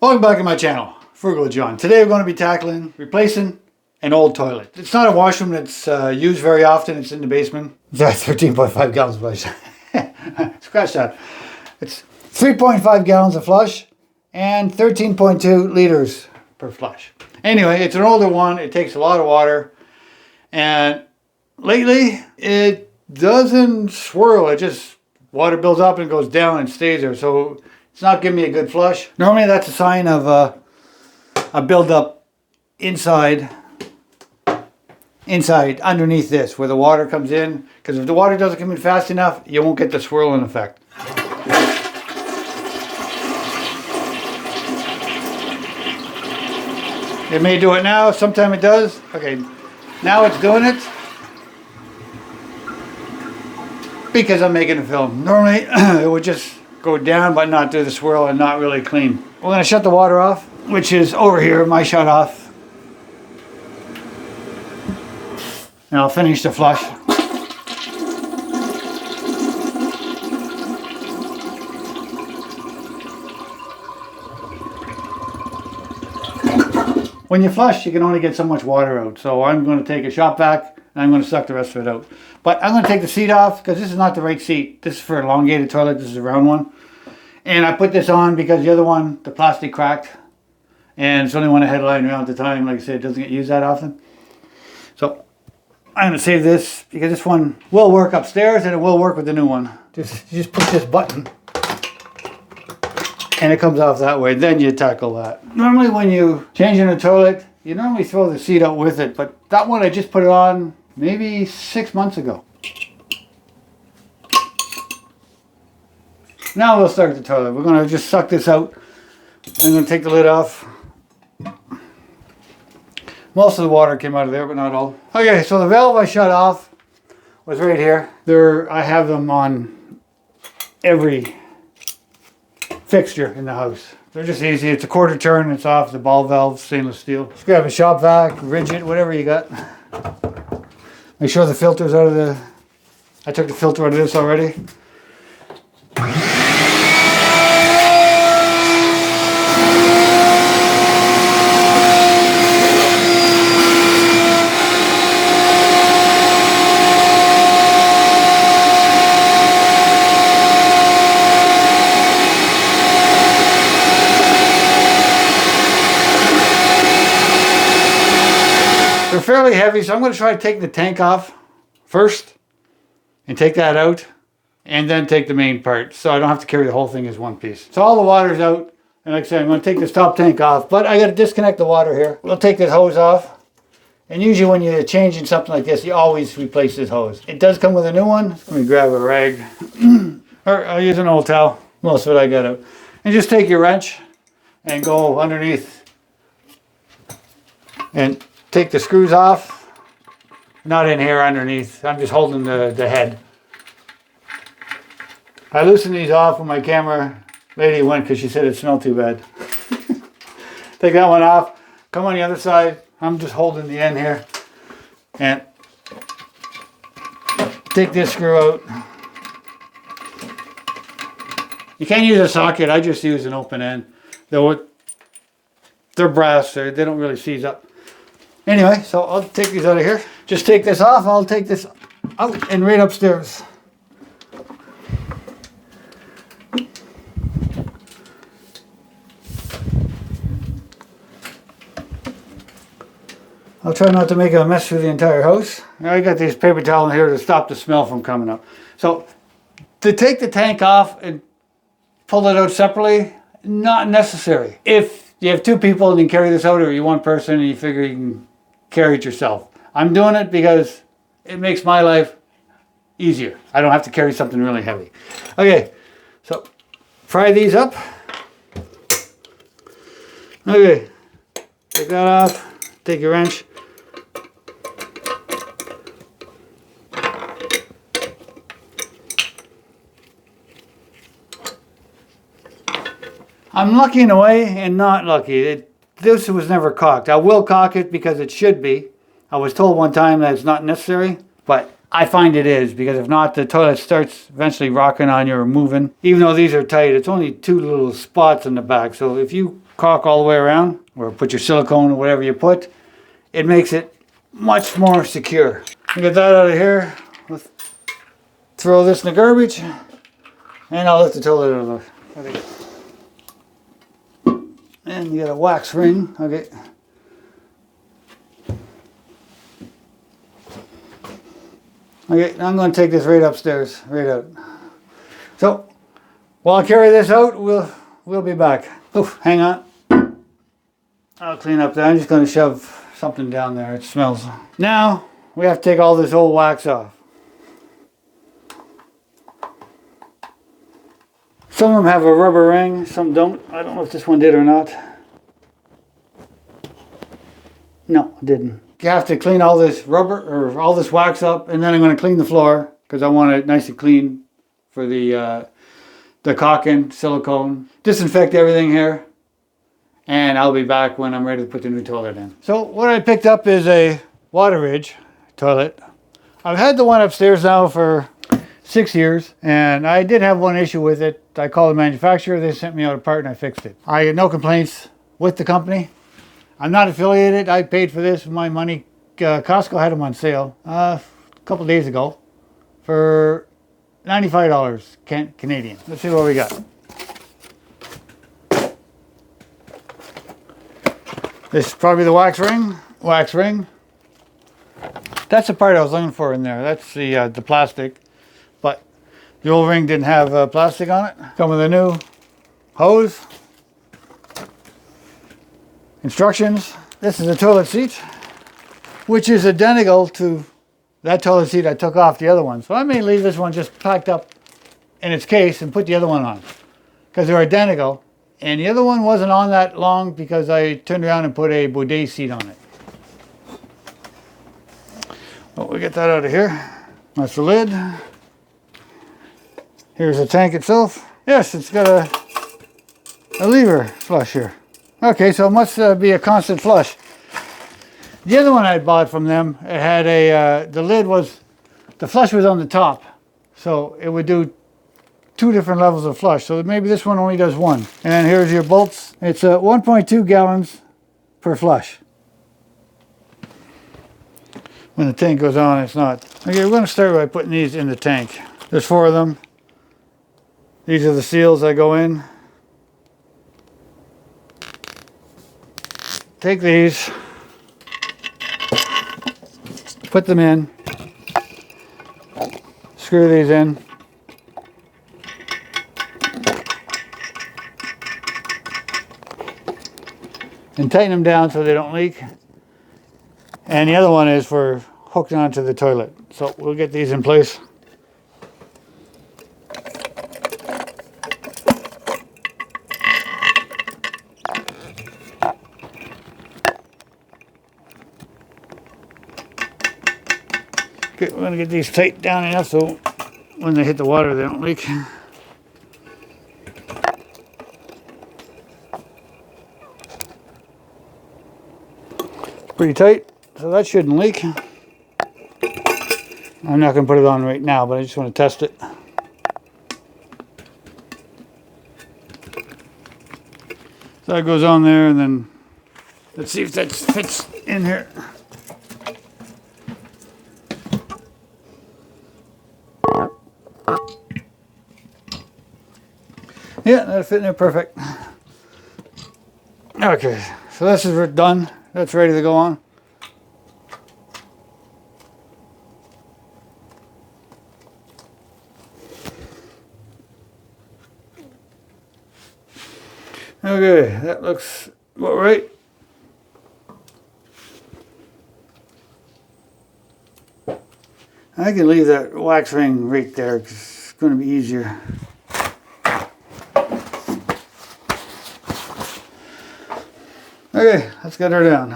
Welcome back to my channel, Frugal John. Today we're going to be tackling replacing an old toilet. It's not a washroom that's used very often. It's in the basement. It's 13.5 gallons of flush. Scratch that. It's 3.5 gallons of flush and 13.2 liters per flush. Anyway, it's an older one. It takes a lot of water. And lately, it doesn't swirl. It just, water builds up and goes down and stays there. So it's not giving me a good flush. Normally that's a sign of a buildup inside underneath this where the water comes in. Because if the water doesn't come in fast enough, you won't get the swirling effect. It may do it now, sometime it does. Okay, now it's doing it. Because I'm making a film. Normally it would just go down but not do the swirl and not really clean. We're going to shut the water off, which is over here, my shut off. And I'll finish the flush. When you flush, you can only get so much water out. So I'm going to take a shop vac and I'm going to suck the rest of it out. But I'm going to take the seat off because this is not the right seat. This is for an elongated toilet. This is a round one. And I put this on because the other one, the plastic cracked. And it's the only one I had lying around at the time. Like I said, it doesn't get used that often. So I'm going to save this because this one will work upstairs and it will work with the new one. You just push this button and it comes off that way. Then you tackle that. Normally when you change in a toilet, you normally throw the seat out with it. But that one I just put it on maybe 6 months ago. Now we'll start the toilet. We're going to just suck this out. I'm going to take the lid off. Most of the water came out of there, but not all. Okay, so the valve I shut off was right here. I have them on every fixture in the house. They're just easy. It's a quarter turn. It's off. The ball valve, stainless steel. Just grab a shop vac, rigid, whatever you got. Make sure the filter's out of the... I took the filter out of this already. They're fairly heavy, so I'm going to try to take the tank off first and take that out and then take the main part so I don't have to carry the whole thing as one piece. So all the water's out, and like I said, I'm going to take this top tank off, but I got to disconnect the water here. We'll take this hose off, and usually when you're changing something like this, you always replace this hose. It does come with a new one. Let me grab a rag, or I'll use an old towel. Most of it I got out. And just take your wrench and go underneath and take the screws off. Not in here underneath. I'm just holding the head. I loosened these off when my camera lady went because she said it smelled too bad. Take that one off. Come on the other side. I'm just holding the end here. And take this screw out. You can't use a socket. I just use an open end. They're brass. They don't really seize up. Anyway, so I'll take these out of here. Just take this off. I'll take this out and right upstairs. I'll try not to make a mess through the entire house. I got these paper towels in here to stop the smell from coming up. So to take the tank off and pull it out separately, not necessary. If you have two people and you carry this out, or you one person and you figure you can carry it yourself. I'm doing it because it makes my life easier. I don't have to carry something really heavy. Okay, so pry these up. Okay, take that off. Take your wrench. I'm lucky in a way and not lucky. This was never caulked. I will caulk it because it should be. I was told one time that it's not necessary, but I find it is, because if not, the toilet starts eventually rocking on you or moving. Even though these are tight, it's only two little spots in the back. So if you caulk all the way around, or put your silicone or whatever you put, it makes it much more secure. Get that out of here. Let's throw this in the garbage, and I'll lift the toilet over. Okay. And you got a wax ring. Okay. Okay, I'm going to take this right upstairs, right out. So, while I carry this out, we'll be back. Oof, hang on. I'll clean up that. I'm just going to shove something down there. It smells. Now, we have to take all this old wax off. Some of them have a rubber ring, some don't. I don't know if this one did or not. No, it didn't. You have to clean all this rubber or all this wax up, and then I'm going to clean the floor because I want it nice and clean for the caulking, silicone. Disinfect everything here, and I'll be back when I'm ready to put the new toilet in. So what I picked up is a Wateridge toilet. I've had the one upstairs now for 6 years, and I did have one issue with it. I called the manufacturer, they sent me out a part and I fixed it. I had no complaints with the company. I'm not affiliated. I paid for this with my money. Costco had them on sale a couple days ago for $95 Canadian. Let's see what we got. This is probably the wax ring. Wax ring. That's the part I was looking for in there. That's the plastic. But the old ring didn't have plastic on it. Come with a new hose. Instructions. This is a toilet seat, which is identical to that toilet seat I took off the other one. So I may leave this one just packed up in its case and put the other one on because they're identical. And the other one wasn't on that long because I turned around and put a bidet seat on it. Well, we get that out of here. That's the lid. Here's the tank itself. Yes, it's got a lever flush here. Okay, so it must be a constant flush. The other one I bought from them, it had the lid was, the flush was on the top. So it would do 2 different levels of flush. So maybe this one only does 1. And here's your bolts. It's 1.2 gallons per flush. When the tank goes on, it's not. Okay, we're going to start by putting these in the tank. There's 4 of them. These are the seals that go in. Take these, put them in, screw these in, and tighten them down so they don't leak. And the other one is for hooking onto the toilet. So we'll get these in place. Okay, we're going to get these tight down enough so when they hit the water they don't leak. Pretty tight, so that shouldn't leak. I'm not going to put it on right now, but I just want to test it. So that goes on there, and then let's see if that fits in here. Yeah, that'll fit in there perfect. Okay, so this is done. That's ready to go on. Okay, that looks about right. I can leave that wax ring right there because it's going to be easier. Okay, let's get her down.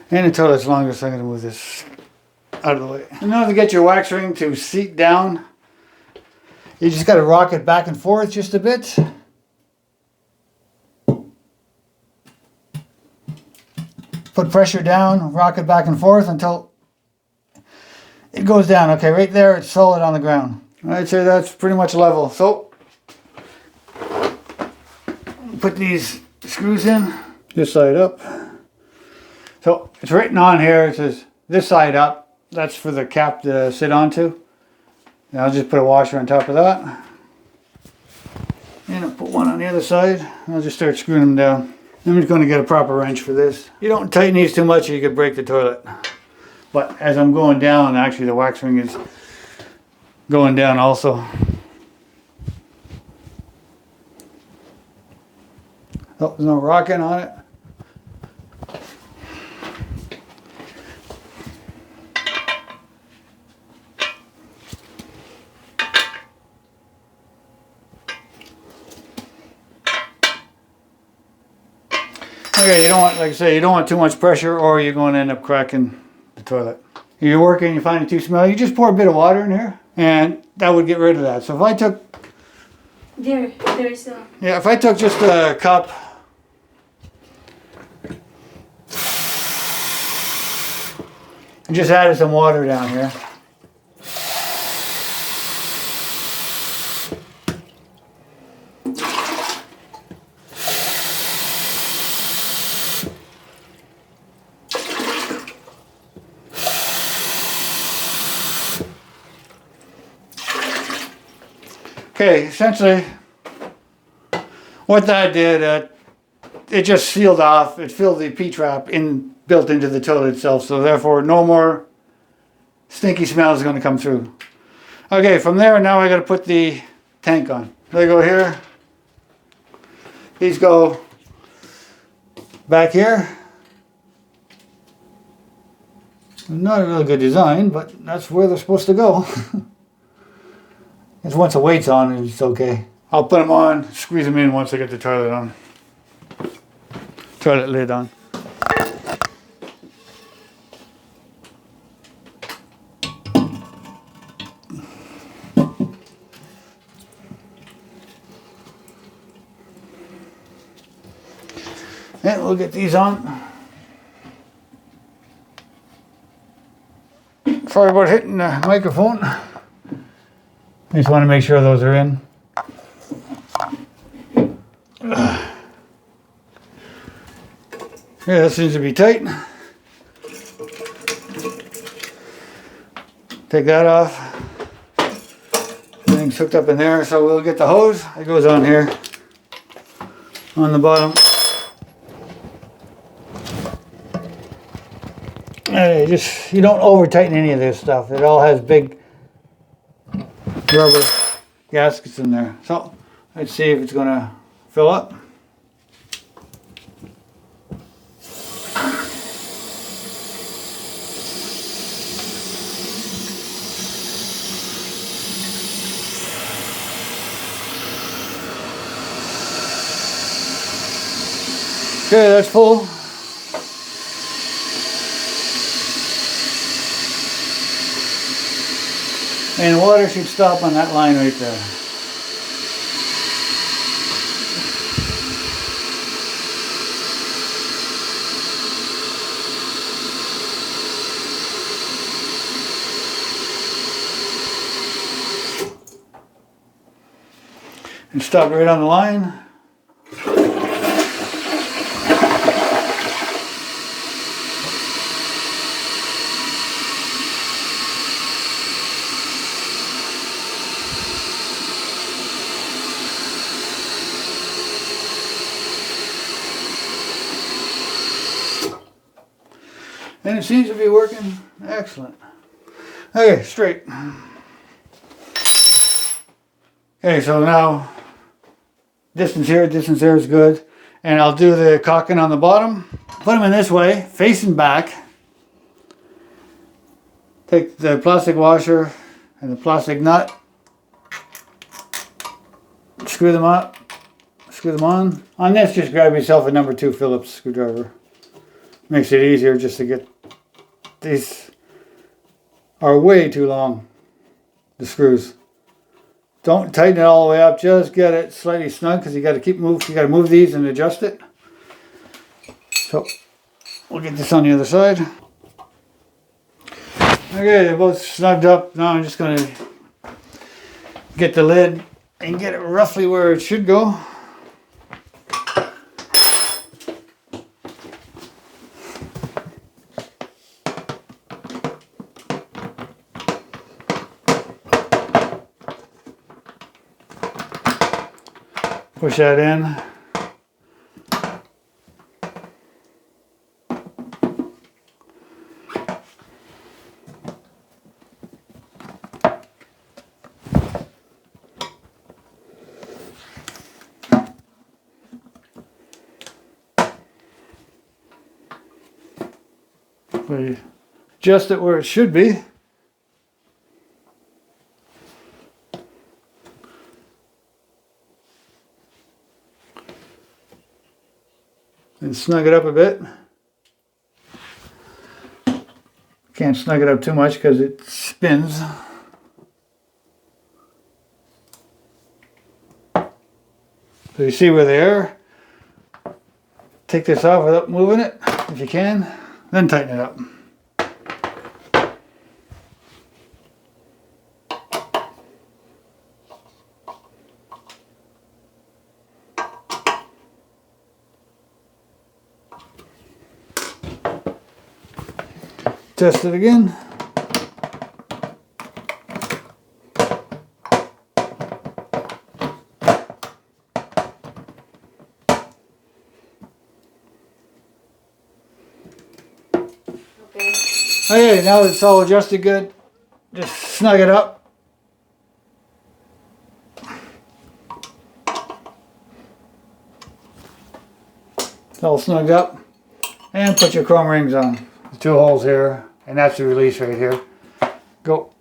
And the toilet's longer, so I'm going to move this out of the way. In order to get your wax ring to seat down, you just got to rock it back and forth just a bit. put pressure down, rock it back and forth until it goes down. Okay, right there, it's solid on the ground. I'd say that's pretty much level. So, put these screws in, this side up. So, it's written on here, it says this side up. That's for the cap to sit onto. And I'll just put a washer on top of that. And I'll put one on the other side. I'll just start screwing them down. I'm just going to get a proper wrench for this. You don't tighten these too much or you could break the toilet. But as I'm going down, actually the wax ring is going down also. Oh, there's no rocking on it. Okay, you don't want, like I say, you don't want too much pressure or you're going to end up cracking the toilet. If you're working and you find it too smelly, you just pour a bit of water in here and that would get rid of that. So if I took... There's a... Yeah, if I took just a cup and just added some water down here. Okay, essentially what that did, it just sealed off, it filled the P-trap built into the toilet itself, so therefore no more stinky smell is going to come through. Okay, from there now I got to put the tank on. They go here, these go back here. Not a really good design, but that's where they're supposed to go. Because once the weight's on, it's okay. I'll put them on, squeeze them in once I get the toilet on. Toilet lid on. And we'll get these on. Sorry about hitting the microphone. I just want to make sure those are in. Yeah, that seems to be tight. Take that off. Everything's hooked up in there, so we'll get the hose. It goes on here, on the bottom. You don't over tighten any of this stuff. It all has big rubber gaskets in there. So let's see if it's going to fill up. Okay, that's full. And the water should stop on that line right there. And stop right on the line. And it seems to be working excellent. Okay, straight. Okay, so now distance here is good. And I'll do the caulking on the bottom. Put them in this way, facing back. Take the plastic washer and the plastic nut. Screw them up. Screw them on. On this, just grab yourself a number 2 Phillips screwdriver. Makes it easier just to get, these are way too long, the screws. Don't tighten it all the way up, just get it slightly snug because you got to move these and adjust it. So We'll get this on the other side. Okay, they're both snugged up. Now I'm just going to get the lid and get it roughly where it should go. Push that in. We adjust it where it should be. And snug it up a bit. Can't snug it up too much because it spins. So you see where they are. Take this off without moving it, if you can, then tighten it up. Test it again. Okay, now that it's all adjusted good, just snug it up. It's all snugged up. And put your chrome rings on. The 2 holes here, and that's the release right here. Go.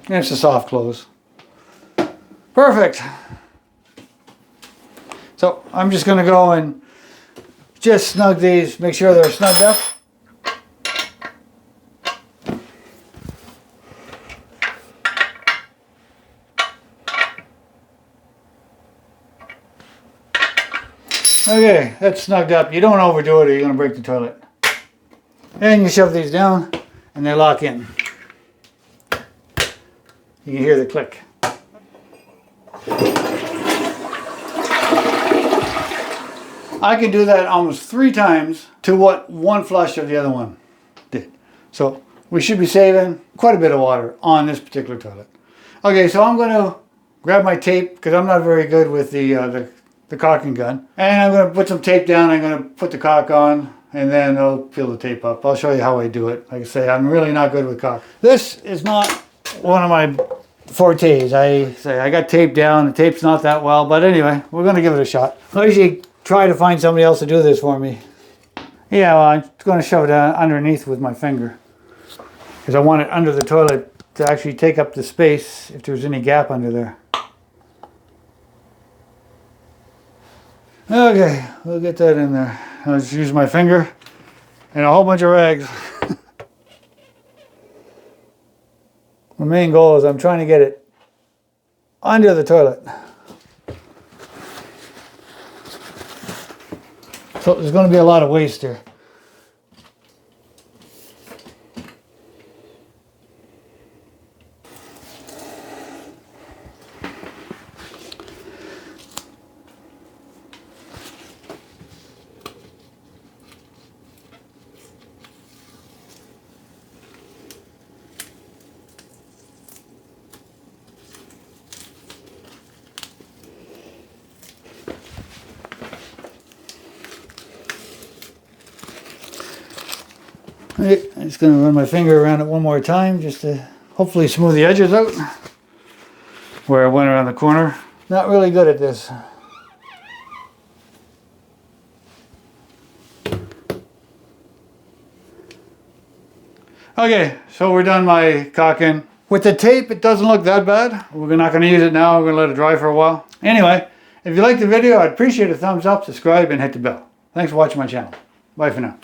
And it's a soft close. Perfect. So I'm just going to go and just snug these, make sure they're snugged up. Okay, that's snugged up. You don't overdo it or you're going to break the toilet. And you shove these down and they lock in. You can hear the click. I can do that almost 3 times to what 1 flush of the other one did. So we should be saving quite a bit of water on this particular toilet. Okay, so I'm going to grab my tape because I'm not very good with the caulking gun. And I'm going to put some tape down. I'm going to put the caulk on and then I'll peel the tape up. I'll show you how I do it. Like I say, I'm really not good with caulk. This is not one of my fortes. I got tape down. The tape's not that well, but anyway, we're going to give it a shot. I usually try to find somebody else to do this for me. Yeah, well, I'm going to shove it underneath with my finger because I want it under the toilet to actually take up the space if there's any gap under there. Okay, we'll get that in there. I'll just use my finger and a whole bunch of rags. My main goal is I'm trying to get it under the toilet. So there's going to be a lot of waste here. Right, I'm just going to run my finger around it one more time just to hopefully smooth the edges out where I went around the corner. Not really good at this. Okay, so we're done my caulking. With the tape, it doesn't look that bad. We're not going to use it now. We're going to let it dry for a while. Anyway, if you liked the video, I'd appreciate a thumbs up, subscribe, and hit the bell. Thanks for watching my channel. Bye for now.